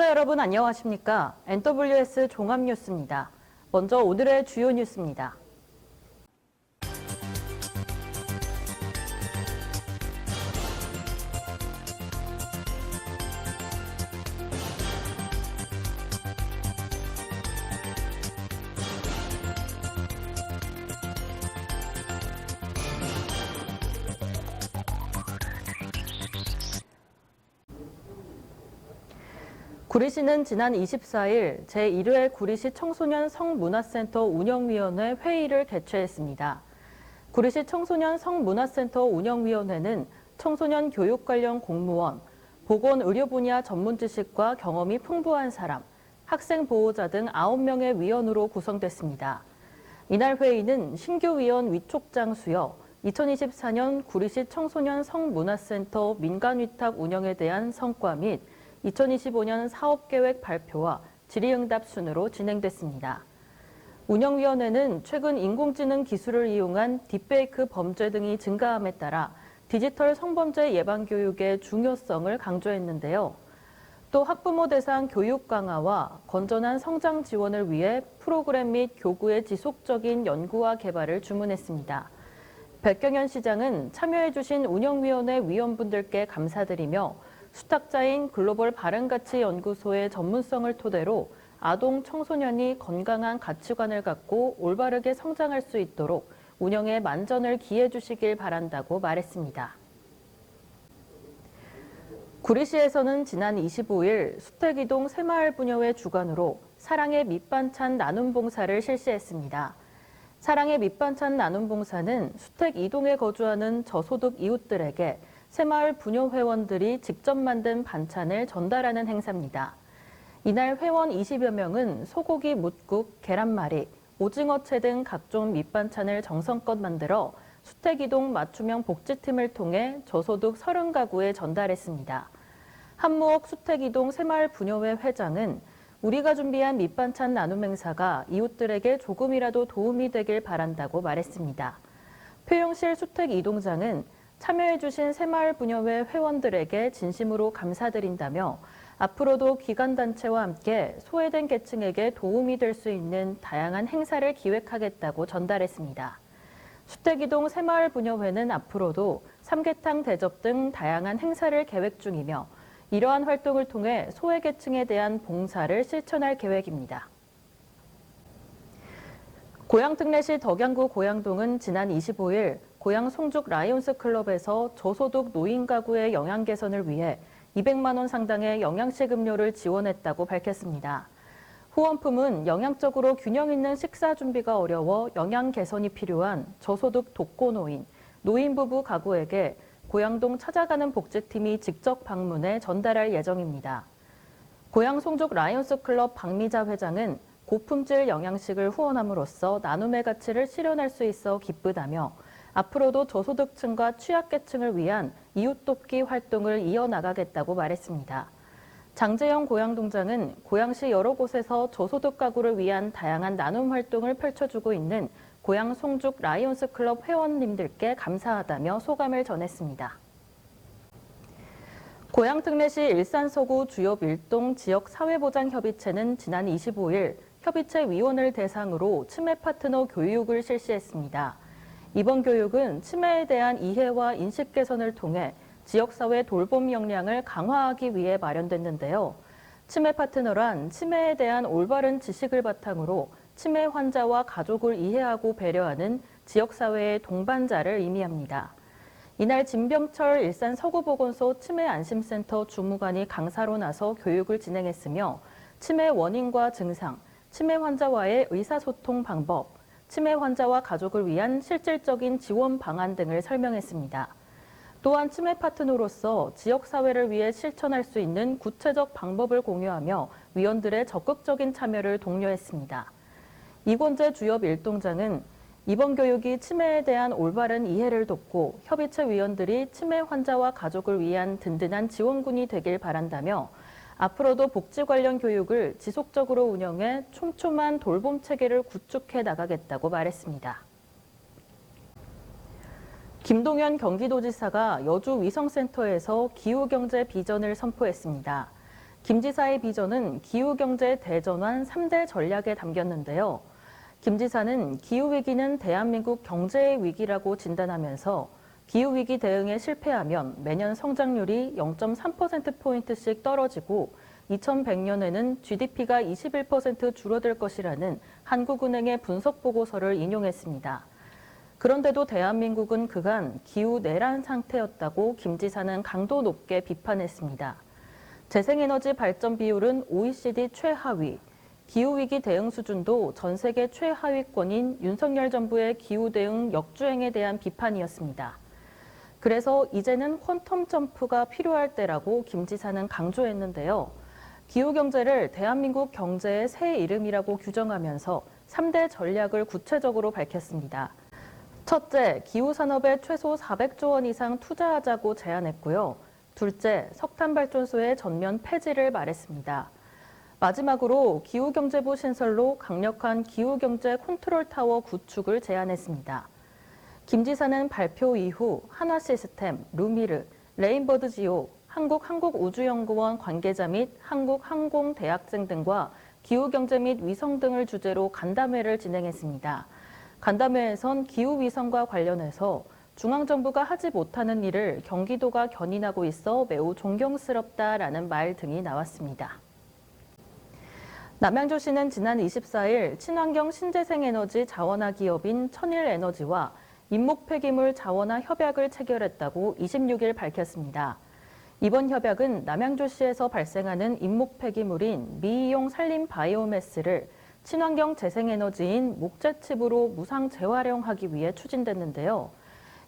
시청자 여러분 안녕하십니까? NWS 종합뉴스입니다. 먼저 오늘의 주요 뉴스입니다. 구리시는 지난 24일 제1회 구리시 청소년 성문화센터 운영위원회 회의를 개최했습니다. 구리시 청소년 성문화센터 운영위원회는 청소년 교육 관련 공무원, 보건의료 분야 전문 지식과 경험이 풍부한 사람, 학생 보호자 등 9명의 위원으로 구성됐습니다. 이날 회의는 신규 위원 위촉장 수여, 2024년 구리시 청소년 성문화센터 민간위탁 운영에 대한 성과 및 2025년 사업계획 발표와 질의응답 순으로 진행됐습니다. 운영위원회는 최근 인공지능 기술을 이용한 딥페이크 범죄 등이 증가함에 따라 디지털 성범죄 예방 교육의 중요성을 강조했는데요. 또 학부모 대상 교육 강화와 건전한 성장 지원을 위해 프로그램 및 교구의 지속적인 연구와 개발을 주문했습니다. 백경현 시장은 참여해주신 운영위원회 위원분들께 감사드리며 수탁자인 글로벌 바른가치 연구소의 전문성을 토대로 아동 청소년이 건강한 가치관을 갖고 올바르게 성장할 수 있도록 운영에 만전을 기해 주시길 바란다고 말했습니다. 구리시에서는 지난 25일 수택이동 새마을부녀회 주관으로 사랑의 밑반찬 나눔 봉사를 실시했습니다. 사랑의 밑반찬 나눔 봉사는 수택 이동에 거주하는 저소득 이웃들에게 새마을 부녀 회원들이 직접 만든 반찬을 전달하는 행사입니다. 이날 회원 20여 명은 소고기 뭇국, 계란말이, 오징어채 등 각종 밑반찬을 정성껏 만들어 수택이동 맞춤형 복지팀을 통해 저소득 30가구에 전달했습니다. 한무옥 수택이동 새마을 부녀회 회장은 우리가 준비한 밑반찬 나눔 행사가 이웃들에게 조금이라도 도움이 되길 바란다고 말했습니다. 표영실 수택이동장은 참여해주신 새마을부녀회 회원들에게 진심으로 감사드린다며 앞으로도 기관단체와 함께 소외된 계층에게 도움이 될 수 있는 다양한 행사를 기획하겠다고 전달했습니다. 수택이동 새마을부녀회는 앞으로도 삼계탕 대접 등 다양한 행사를 계획 중이며 이러한 활동을 통해 소외계층에 대한 봉사를 실천할 계획입니다. 고양특례시 덕양구 고양동은 지난 25일 고양 송죽 라이온스 클럽에서 저소득 노인 가구의 영양 개선을 위해 200만 원 상당의 영양식 음료를 지원했다고 밝혔습니다. 후원품은 영양적으로 균형 있는 식사 준비가 어려워 영양 개선이 필요한 저소득 독거노인, 노인 부부 가구에게 고양동 찾아가는 복지팀이 직접 방문해 전달할 예정입니다. 고양 송죽 라이온스 클럽 박미자 회장은 고품질 영양식을 후원함으로써 나눔의 가치를 실현할 수 있어 기쁘다며 앞으로도 저소득층과 취약계층을 위한 이웃 돕기 활동을 이어나가겠다고 말했습니다. 장재영 고양동장은 고양시 여러 곳에서 저소득 가구를 위한 다양한 나눔 활동을 펼쳐주고 있는 고양 송죽 라이온스 클럽 회원님들께 감사하다며 소감을 전했습니다. 고양특례시 일산서구 주요 밀동 지역사회보장협의체는 지난 25일 협의체 위원을 대상으로 치매 파트너 교육을 실시했습니다. 이번 교육은 치매에 대한 이해와 인식 개선을 통해 지역사회 돌봄 역량을 강화하기 위해 마련됐는데요. 치매 파트너란 치매에 대한 올바른 지식을 바탕으로 치매 환자와 가족을 이해하고 배려하는 지역사회의 동반자를 의미합니다. 이날 진병철 일산 서구보건소 치매안심센터 주무관이 강사로 나서 교육을 진행했으며 치매 원인과 증상, 치매 환자와의 의사소통 방법, 치매 환자와 가족을 위한 실질적인 지원 방안 등을 설명했습니다. 또한 치매 파트너로서 지역사회를 위해 실천할 수 있는 구체적 방법을 공유하며 위원들의 적극적인 참여를 독려했습니다. 이권재 주협 일동장은 이번 교육이 치매에 대한 올바른 이해를 돕고 협의체 위원들이 치매 환자와 가족을 위한 든든한 지원군이 되길 바란다며 앞으로도 복지 관련 교육을 지속적으로 운영해 촘촘한 돌봄 체계를 구축해 나가겠다고 말했습니다. 김동연 경기도지사가 여주 위성센터에서 기후경제 비전을 선포했습니다. 김 지사의 비전은 기후경제 대전환 3대 전략에 담겼는데요. 김 지사는 기후위기는 대한민국 경제의 위기라고 진단하면서 기후위기 대응에 실패하면 매년 성장률이 0.3%포인트씩 떨어지고 2100년에는 GDP가 21% 줄어들 것이라는 한국은행의 분석 보고서를 인용했습니다. 그런데도 대한민국은 그간 기후 내란 상태였다고 김 지사는 강도 높게 비판했습니다. 재생에너지 발전 비율은 OECD 최하위, 기후위기 대응 수준도 전 세계 최하위권인 윤석열 정부의 기후 대응 역주행에 대한 비판이었습니다. 그래서 이제는 퀀텀 점프가 필요할 때라고 김 지사는 강조했는데요. 기후경제를 대한민국 경제의 새 이름이라고 규정하면서 3대 전략을 구체적으로 밝혔습니다. 첫째, 기후산업에 최소 400조 원 이상 투자하자고 제안했고요. 둘째, 석탄발전소의 전면 폐지를 말했습니다. 마지막으로 기후경제부 신설로 강력한 기후경제 컨트롤타워 구축을 제안했습니다. 김 지사는 발표 이후 한화시스템, 루미르, 레인버드지오, 한국항공우주연구원 관계자 및 한국항공대학생 등과 기후경제 및 위성 등을 주제로 간담회를 진행했습니다. 간담회에선 기후위성과 관련해서 중앙정부가 하지 못하는 일을 경기도가 견인하고 있어 매우 존경스럽다라는 말 등이 나왔습니다. 남양주시는 지난 24일 친환경 신재생에너지 자원화 기업인 천일에너지와 임목 폐기물 자원화 협약을 체결했다고 26일 밝혔습니다. 이번 협약은 남양주시에서 발생하는 임목 폐기물인 미이용 산림 바이오매스를 친환경 재생에너지인 목재칩으로 무상 재활용하기 위해 추진됐는데요.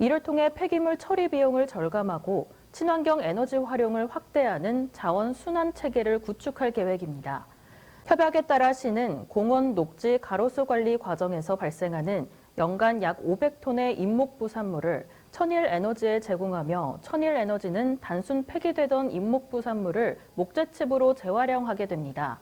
이를 통해 폐기물 처리 비용을 절감하고 친환경 에너지 활용을 확대하는 자원 순환 체계를 구축할 계획입니다. 협약에 따라 시는 공원 녹지 가로수 관리 과정에서 발생하는 연간 약 500톤의 임목부산물을 천일에너지에 제공하며 천일에너지는 단순 폐기되던 임목부산물을 목재칩으로 재활용하게 됩니다.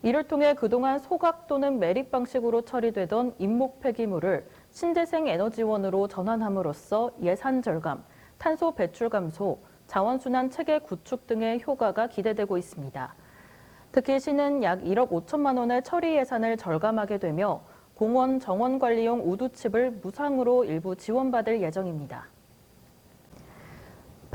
이를 통해 그동안 소각 또는 매립 방식으로 처리되던 임목 폐기물을 신재생 에너지원으로 전환함으로써 예산 절감, 탄소 배출 감소, 자원순환 체계 구축 등의 효과가 기대되고 있습니다. 특히 시는 약 1억 5천만 원의 처리 예산을 절감하게 되며 공원 정원 관리용 우두칩을 무상으로 일부 지원받을 예정입니다.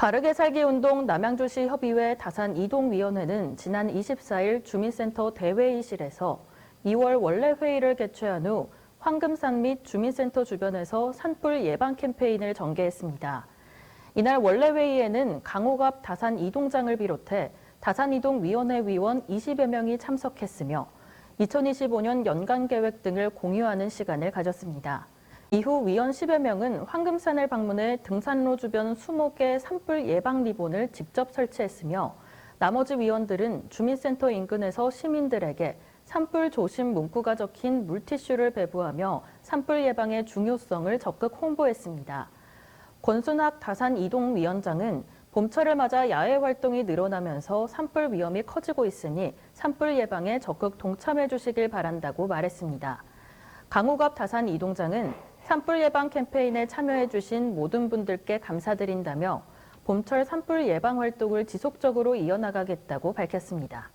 바르게 살기 운동 남양주시 협의회 다산이동위원회는 지난 24일 주민센터 대회의실에서 2월 원래 회의를 개최한 후 황금산 및 주민센터 주변에서 산불 예방 캠페인을 전개했습니다. 이날 원래 회의에는 강호갑 다산이동장을 비롯해 다산이동위원회 위원 20여 명이 참석했으며 2025년 연간계획 등을 공유하는 시간을 가졌습니다. 이후 위원 10여 명은 황금산을 방문해 등산로 주변 20개 산불 예방 리본을 직접 설치했으며 나머지 위원들은 주민센터 인근에서 시민들에게 산불 조심 문구가 적힌 물티슈를 배부하며 산불 예방의 중요성을 적극 홍보했습니다. 권순학 다산이동위원장은 봄철을 맞아 야외 활동이 늘어나면서 산불 위험이 커지고 있으니 산불 예방에 적극 동참해 주시길 바란다고 말했습니다. 강호갑 다산이동장은 산불 예방 캠페인에 참여해 주신 모든 분들께 감사드린다며 봄철 산불 예방 활동을 지속적으로 이어나가겠다고 밝혔습니다.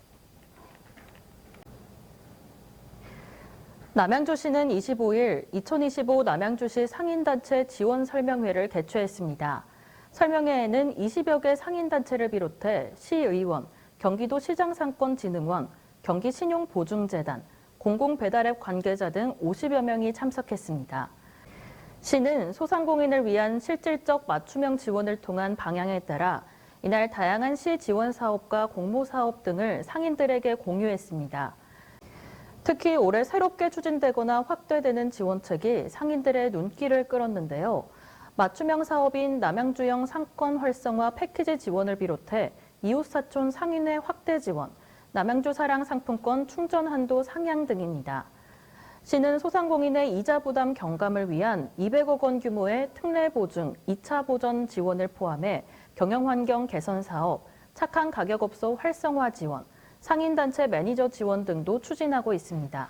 남양주시는 25일 2025 남양주시 상인단체 지원 설명회를 개최했습니다. 설명회에는 20여 개 상인단체를 비롯해 시의원, 경기도시장상권진흥원, 경기신용보증재단, 공공배달앱 관계자 등 50여 명이 참석했습니다. 시는 소상공인을 위한 실질적 맞춤형 지원을 통한 방향에 따라 이날 다양한 시 지원 사업과 공모 사업 등을 상인들에게 공유했습니다. 특히 올해 새롭게 추진되거나 확대되는 지원책이 상인들의 눈길을 끌었는데요. 맞춤형 사업인 남양주형 상권 활성화 패키지 지원을 비롯해 이웃사촌 상인회 확대 지원, 남양주 사랑 상품권 충전 한도 상향 등입니다. 시는 소상공인의 이자 부담 경감을 위한 200억 원 규모의 특례 보증, 2차 보전 지원을 포함해 경영환경 개선 사업, 착한 가격업소 활성화 지원, 상인단체 매니저 지원 등도 추진하고 있습니다.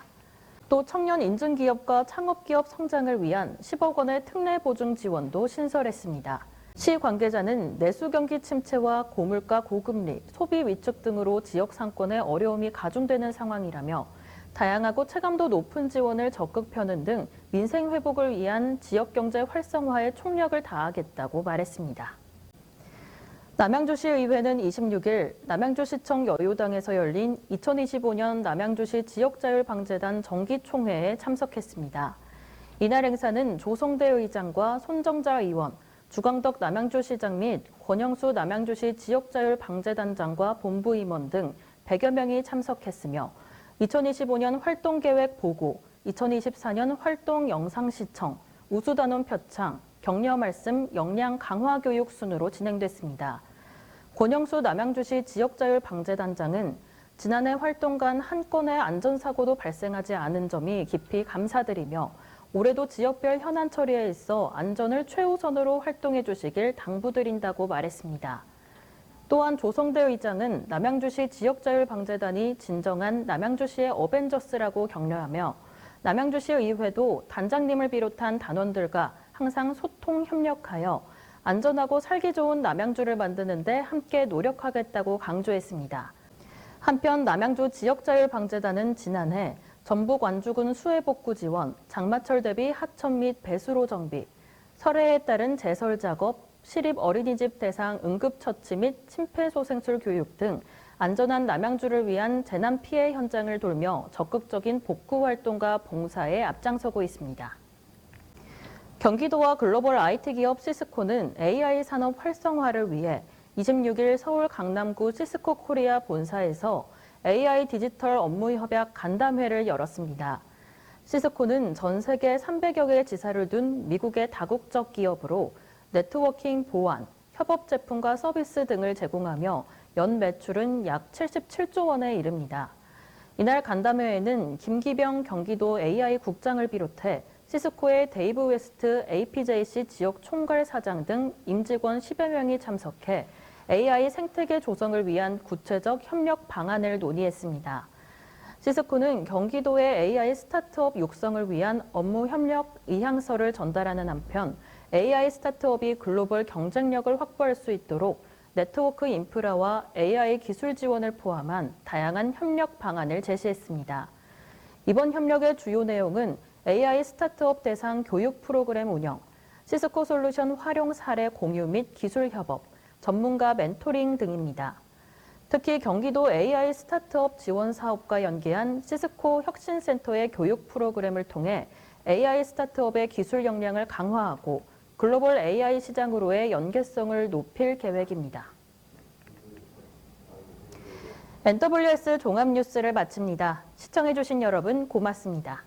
또 청년 인증기업과 창업기업 성장을 위한 10억 원의 특례 보증 지원도 신설했습니다. 시 관계자는 내수 경기 침체와 고물가, 고금리, 소비 위축 등으로 지역 상권의 어려움이 가중되는 상황이라며 다양하고 체감도 높은 지원을 적극 펴는 등 민생 회복을 위한 지역 경제 활성화에 총력을 다하겠다고 말했습니다. 남양주시의회는 26일 남양주시청 여유당에서 열린 2025년 남양주시 지역자율방재단 정기총회에 참석했습니다. 이날 행사는 조성대 의장과 손정자 의원, 주광덕 남양주시장 및 권영수 남양주시 지역자율방재단장과 본부임원 등 100여 명이 참석했으며 2025년 활동계획 보고, 2024년 활동 영상 시청, 우수단원 표창, 격려 말씀, 역량 강화 교육 순으로 진행됐습니다. 권영수 남양주시 지역자율방재단장은 지난해 활동간 한 건의 안전사고도 발생하지 않은 점이 깊이 감사드리며 올해도 지역별 현안 처리에 있어 안전을 최우선으로 활동해 주시길 당부드린다고 말했습니다. 또한 조성대 의장은 남양주시 지역자율방재단이 진정한 남양주시의 어벤져스라고 격려하며 남양주시 의회도 단장님을 비롯한 단원들과 항상 소통 협력하여 안전하고 살기 좋은 남양주를 만드는 데 함께 노력하겠다고 강조했습니다. 한편 남양주 지역자율방재단은 지난해 전북 완주군 수해복구 지원, 장마철 대비 하천 및 배수로 정비, 설해에 따른 제설 작업, 시립 어린이집 대상 응급처치 및 심폐소생술 교육 등 안전한 남양주를 위한 재난 피해 현장을 돌며 적극적인 복구 활동과 봉사에 앞장서고 있습니다. 경기도와 글로벌 IT 기업 시스코는 AI 산업 활성화를 위해 26일 서울 강남구 시스코 코리아 본사에서 AI 디지털 업무 협약 간담회를 열었습니다. 시스코는 전 세계 300여 개의 지사를 둔 미국의 다국적 기업으로 네트워킹 보안, 협업 제품과 서비스 등을 제공하며 연 매출은 약 77조 원에 이릅니다. 이날 간담회에는 김기병 경기도 AI 국장을 비롯해 시스코의 데이브 웨스트 APJC 지역 총괄 사장 등 임직원 10여 명이 참석해 AI 생태계 조성을 위한 구체적 협력 방안을 논의했습니다. 시스코는 경기도의 AI 스타트업 육성을 위한 업무 협력 의향서를 전달하는 한편 AI 스타트업이 글로벌 경쟁력을 확보할 수 있도록 네트워크 인프라와 AI 기술 지원을 포함한 다양한 협력 방안을 제시했습니다. 이번 협력의 주요 내용은 AI 스타트업 대상 교육 프로그램 운영, 시스코 솔루션 활용 사례 공유 및 기술 협업, 전문가 멘토링 등입니다. 특히 경기도 AI 스타트업 지원 사업과 연계한 시스코 혁신센터의 교육 프로그램을 통해 AI 스타트업의 기술 역량을 강화하고 글로벌 AI 시장으로의 연계성을 높일 계획입니다. NWS 종합뉴스를 마칩니다. 시청해주신 여러분 고맙습니다.